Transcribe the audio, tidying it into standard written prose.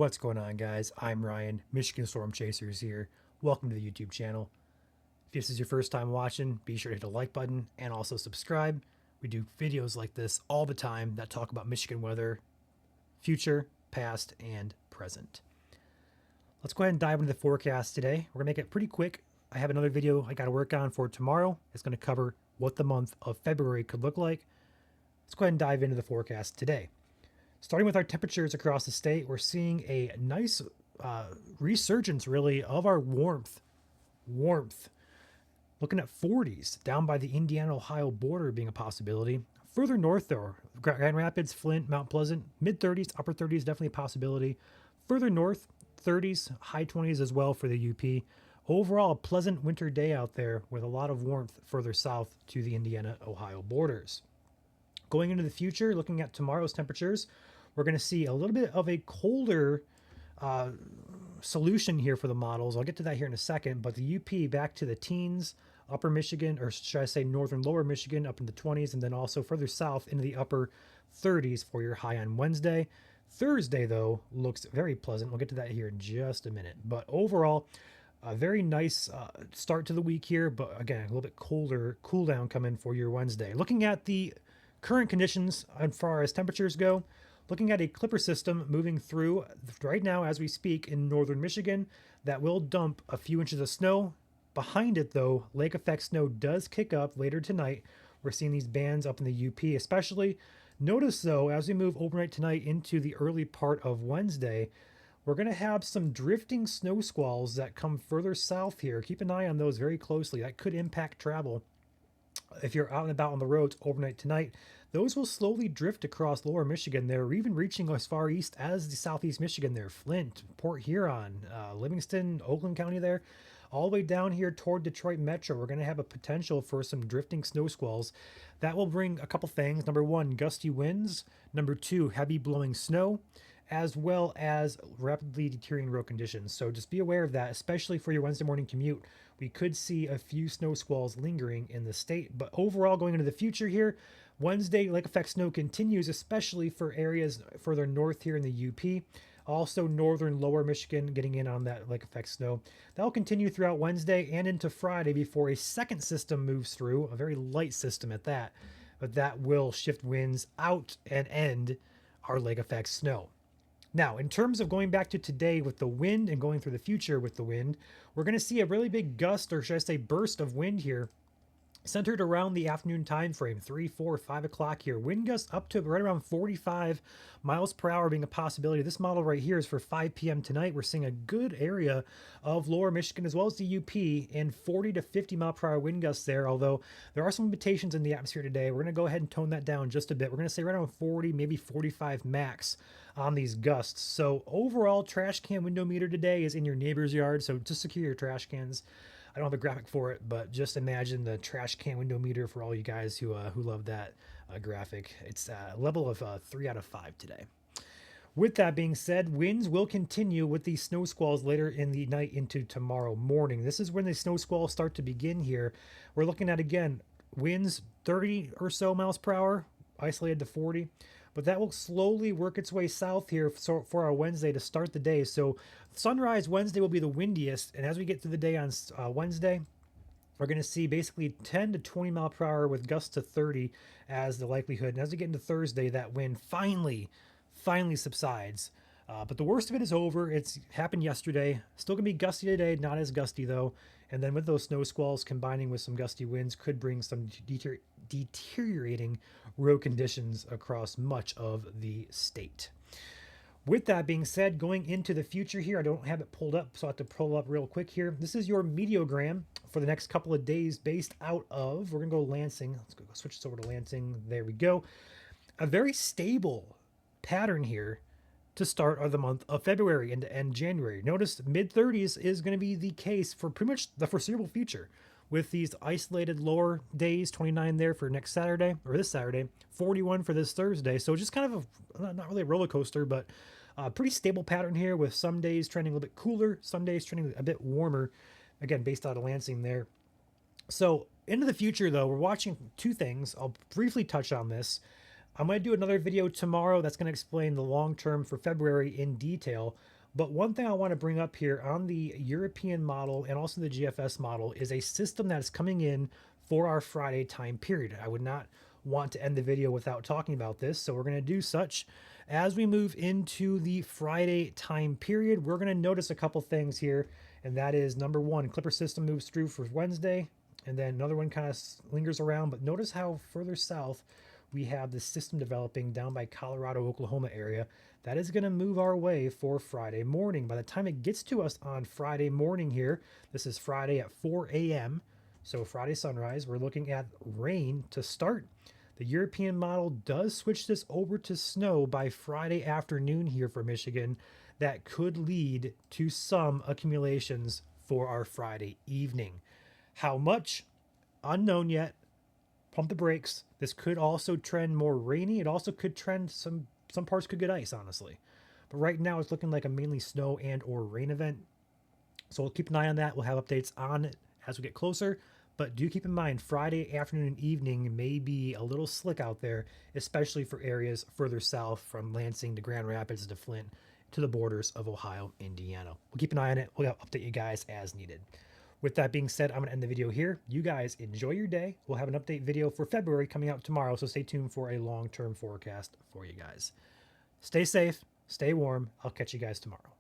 What's going on, guys? I'm Ryan, Michigan Storm Chasers here. Welcome to the YouTube channel. If this is your first time watching, be sure to hit the like button and also subscribe. We do videos like this all the time that talk about Michigan weather, future, past, and present. Let's go ahead and dive into the forecast today. We're going to make it pretty quick. I have another video I got to work on for tomorrow. It's going to cover what the month of February could look like. Let's go ahead and dive into the forecast today. Starting with our temperatures across the state, we're seeing a nice resurgence, really, of our warmth. Looking at 40s down by the Indiana-Ohio border being a possibility. Further north, though, Grand Rapids, Flint, Mount Pleasant, mid-30s, upper 30s, definitely a possibility. Further north, 30s, high 20s as well for the UP. Overall, a pleasant winter day out there with a lot of warmth further south to the Indiana-Ohio borders. Going into the future, looking at tomorrow's temperatures, we're going to see a little bit of a colder solution here for the models. I'll get to that here in a second, but the UP back to the teens, upper Michigan, or should I say northern lower Michigan, up in the 20s, and then also further south into the upper 30s for your high on Wednesday. Thursday, though, looks very pleasant. We'll get to that here in just a minute. But overall, a very nice start to the week here, but again, a little bit colder cool down coming for your Wednesday. Looking at the current conditions as far as temperatures go, looking at a clipper system moving through right now as we speak in northern Michigan that will dump a few inches of snow. Behind it, though, lake effect snow does kick up later tonight. We're seeing these bands up in the UP especially. Notice, though, as we move overnight tonight into the early part of Wednesday, we're going to have some drifting snow squalls that come further south here. Keep an eye on those very closely. That could impact travel. If you're out and about on the roads overnight tonight, those will slowly drift across lower Michigan there, or even reaching as far east as the southeast Michigan there, Flint, Port Huron, Livingston, Oakland County there, all the way down here toward Detroit Metro. We're going to have a potential for some drifting snow squalls. That will bring a couple things. Number one, gusty winds. Number two, heavy blowing snow, as well as rapidly deteriorating road conditions. So just be aware of that, especially for your Wednesday morning commute. We could see a few snow squalls lingering in the state, but overall going into the future here, Wednesday lake effect snow continues, especially for areas further north here in the UP. Also northern lower Michigan getting in on that lake effect snow. That'll continue throughout Wednesday and into Friday before a second system moves through, a very light system at that, but that will shift winds out and end our lake effect snow. Now, in terms of going back to today with the wind and going through the future with the wind, we're going to see a really big gust, or should I say burst of wind here, centered around the afternoon time frame, 3, 4, 5 o'clock here. Wind gusts up to right around 45 miles per hour being a possibility. This model right here is for 5 p.m. tonight. We're seeing a good area of lower Michigan as well as the UP in 40 to 50 mile per hour wind gusts there, although there are some limitations in the atmosphere today. We're going to go ahead and tone that down just a bit. We're going to say right around 40, maybe 45 max on these gusts. So overall, trash can window meter today is in your neighbor's yard, so just secure your trash cans. I don't have a graphic for it, but just imagine the trash can window meter for all you guys who love that graphic. It's a level of 3 out of 5 today. With that being said, winds will continue with these snow squalls later in the night into tomorrow morning. This is when the snow squalls start to begin here. We're looking at, again, winds 30 or so miles per hour, isolated to 40. But that will slowly work its way south here for our Wednesday to start the day. So sunrise Wednesday will be the windiest. And as we get through the day on Wednesday, we're going to see basically 10 to 20 mile per hour with gusts to 30 as the likelihood. And as we get into Thursday, that wind finally subsides. But the worst of it is over. It's happened yesterday. Still going to be gusty today, not as gusty though. And then with those snow squalls combining with some gusty winds could bring some deteriorating road conditions across much of the state. With that being said, going into the future here, I don't have it pulled up, so I have to pull up real quick here. This is your meteogram for the next couple of days based out of, we're going to go Lansing. Let's go switch this over to Lansing. There we go. A very stable pattern here to start of the month of February and to end January. Notice mid-30s is going to be the case for pretty much the foreseeable future with these isolated lower days, 29 there for next Saturday, or this Saturday, 41 for this Thursday. So just kind of not really a roller coaster, but a pretty stable pattern here with some days trending a little bit cooler, some days trending a bit warmer, again, based out of Lansing there. So into the future, though, we're watching two things. I'll briefly touch on this. I'm going to do another video tomorrow that's going to explain the long term for February in detail. But one thing I want to bring up here on the European model and also the GFS model is a system that's coming in for our Friday time period. I would not want to end the video without talking about this, so we're going to do such. As we move into the Friday time period, we're going to notice a couple things here, and that is number one, Clipper system moves through for Wednesday, and then another one kind of lingers around, but notice how further south we have the system developing down by Colorado, Oklahoma area. That is going to move our way for Friday morning. By the time it gets to us on Friday morning here, this is Friday at 4 a.m., so Friday sunrise, we're looking at rain to start. The European model does switch this over to snow by Friday afternoon here for Michigan. That could lead to some accumulations for our Friday evening. How much? Unknown yet. Pump the brakes. This could also trend more rainy. It also could trend some parts could get ice, honestly. But right now it's looking like a mainly snow and or rain event. So we'll keep an eye on that. We'll have updates on it as we get closer. But do keep in mind, Friday afternoon and evening may be a little slick out there, especially for areas further south from Lansing to Grand Rapids to Flint to the borders of Ohio, Indiana. We'll keep an eye on it. We'll update you guys as needed. With that being said, I'm going to end the video here. You guys enjoy your day. We'll have an update video for February coming out tomorrow, so stay tuned for a long-term forecast for you guys. Stay safe, stay warm. I'll catch you guys tomorrow.